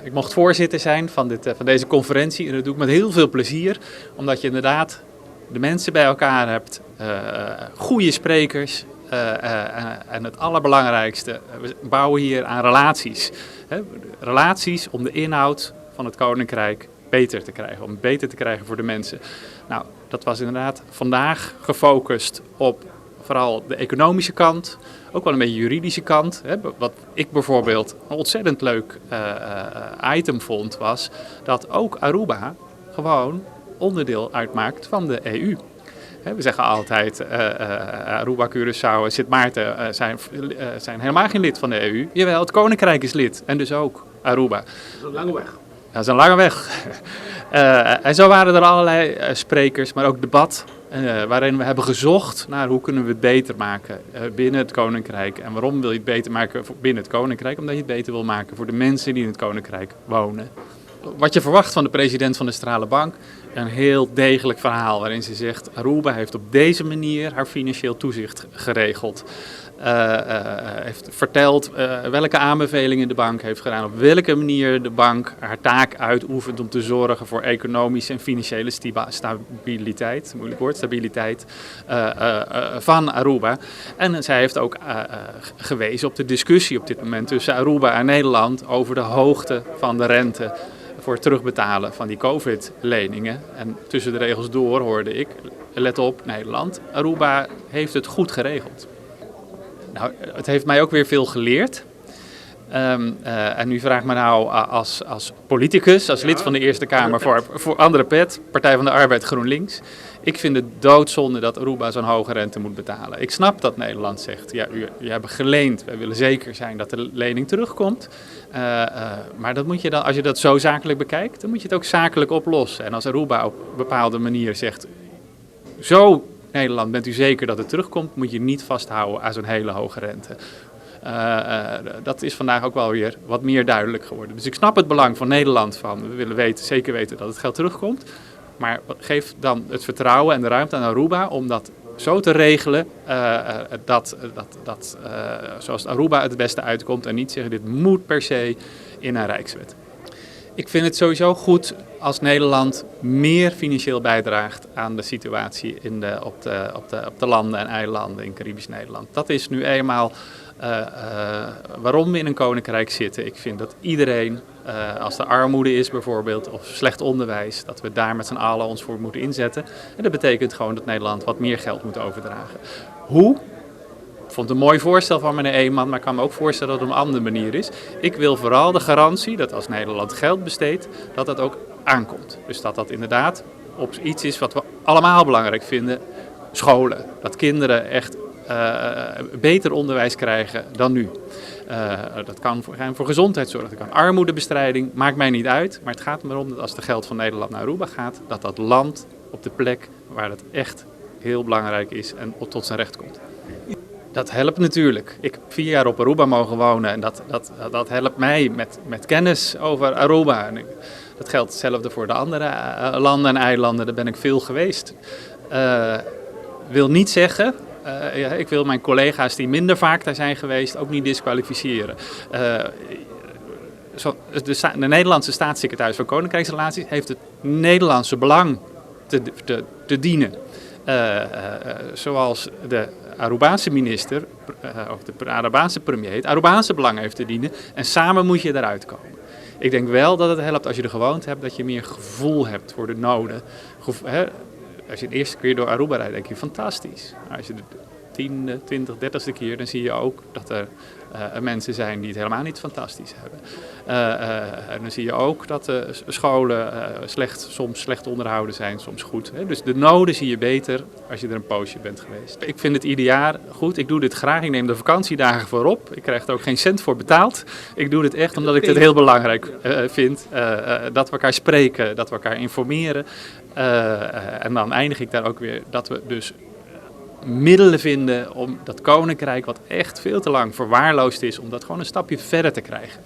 Ik mocht voorzitter zijn van deze conferentie en dat doe ik met heel veel plezier. Omdat je inderdaad de mensen bij elkaar hebt, goede sprekers en het allerbelangrijkste, we bouwen hier aan relaties. Relaties om de inhoud van het Koninkrijk beter te krijgen, om het beter te krijgen voor de mensen. Nou, dat was inderdaad vandaag gefocust op vooral de economische kant, ook wel een beetje juridische kant. Wat ik bijvoorbeeld een ontzettend leuk item vond, was dat ook Aruba gewoon onderdeel uitmaakt van de EU. We zeggen altijd, Aruba, Curaçao en Sint Maarten zijn helemaal geen lid van de EU. Jawel, het Koninkrijk is lid en dus ook Aruba. Dat is een lange weg. Dat is een lange weg. En zo waren er allerlei sprekers, maar ook debat, waarin we hebben gezocht naar hoe kunnen we het beter maken binnen het Koninkrijk. En waarom wil je het beter maken binnen het Koninkrijk? Omdat je het beter wil maken voor de mensen die in het Koninkrijk wonen. Wat je verwacht van de president van de Centrale Bank, een heel degelijk verhaal waarin ze zegt, Aruba heeft op deze manier haar financieel toezicht geregeld. Heeft verteld welke aanbevelingen de bank heeft gedaan, op welke manier de bank haar taak uitoefent om te zorgen voor economische en financiële stabiliteit, moeilijk woord, stabiliteit van Aruba. En zij heeft ook gewezen op de discussie op dit moment tussen Aruba en Nederland over de hoogte van de rente voor het terugbetalen van die COVID-leningen. En tussen de regels door hoorde ik, let op Nederland, Aruba heeft het goed geregeld. Nou, het heeft mij ook weer veel geleerd. En nu vraag me nou als politicus, als lid van de Eerste Kamer voor andere pet, Partij van de Arbeid GroenLinks. Ik vind het doodzonde dat Aruba zo'n hoge rente moet betalen. Ik snap dat Nederland zegt, ja, u hebt geleend, wij willen zeker zijn dat de lening terugkomt. Maar dat moet je dan, als je dat zo zakelijk bekijkt, dan moet je het ook zakelijk oplossen. En als Aruba op een bepaalde manier zegt, zo Nederland, bent u zeker dat het terugkomt, moet je niet vasthouden aan zo'n hele hoge rente. Dat is vandaag ook wel weer wat meer duidelijk geworden. Dus ik snap het belang van Nederland van, we willen zeker weten dat het geld terugkomt. Maar geef dan het vertrouwen en de ruimte aan Aruba om dat zo te regelen zoals Aruba het beste uitkomt en niet zeggen dit moet per se in een rijkswet. Ik vind het sowieso goed als Nederland meer financieel bijdraagt aan de situatie op de landen en eilanden in Caribisch Nederland. Dat is nu eenmaal waarom we in een koninkrijk zitten. Ik vind dat iedereen, als er armoede is bijvoorbeeld of slecht onderwijs, dat we daar met z'n allen ons voor moeten inzetten. En dat betekent gewoon dat Nederland wat meer geld moet overdragen. Hoe? Ik vond het een mooi voorstel van meneer Eeman, maar ik kan me ook voorstellen dat het op een andere manier is. Ik wil vooral de garantie dat als Nederland geld besteedt, dat dat ook aankomt. Dus dat inderdaad op iets is wat we allemaal belangrijk vinden, scholen. Dat kinderen echt beter onderwijs krijgen dan nu. Dat kan voor gezondheidszorg, dat kan armoedebestrijding, maakt mij niet uit. Maar het gaat erom dat als het geld van Nederland naar Aruba gaat, dat land op de plek waar het echt heel belangrijk is en tot zijn recht komt. Dat helpt natuurlijk. Ik heb 4 jaar op Aruba mogen wonen en dat helpt mij met kennis over Aruba. En dat geldt hetzelfde voor de andere landen en eilanden, daar ben ik veel geweest. Wil niet zeggen, ik wil mijn collega's die minder vaak daar zijn geweest ook niet disqualificeren. De Nederlandse staatssecretaris van Koninkrijksrelaties heeft het Nederlandse belang te dienen. Zoals de Arubaanse minister, of de Arubaanse premier, het Arubaanse belang heeft te dienen. En samen moet je eruit komen. Ik denk wel dat het helpt als je er gewoond hebt, dat je meer gevoel hebt voor de noden. Als je de eerste keer door Aruba rijdt, denk je fantastisch. Maar als je de 10e, 20e, 30e keer, dan zie je ook dat er mensen zijn die het helemaal niet fantastisch hebben. En dan zie je ook dat de scholen soms slecht onderhouden zijn, soms goed. Dus de noden zie je beter als je er een poosje bent geweest. Ik vind het ieder jaar goed, ik doe dit graag, ik neem de vakantiedagen voorop. Ik krijg er ook geen cent voor betaald. Ik doe dit echt omdat ik het heel belangrijk vind. Dat we elkaar spreken, dat we elkaar informeren. En dan eindig ik daar ook weer dat we dus middelen vinden om dat koninkrijk, wat echt veel te lang verwaarloosd is, om dat gewoon een stapje verder te krijgen.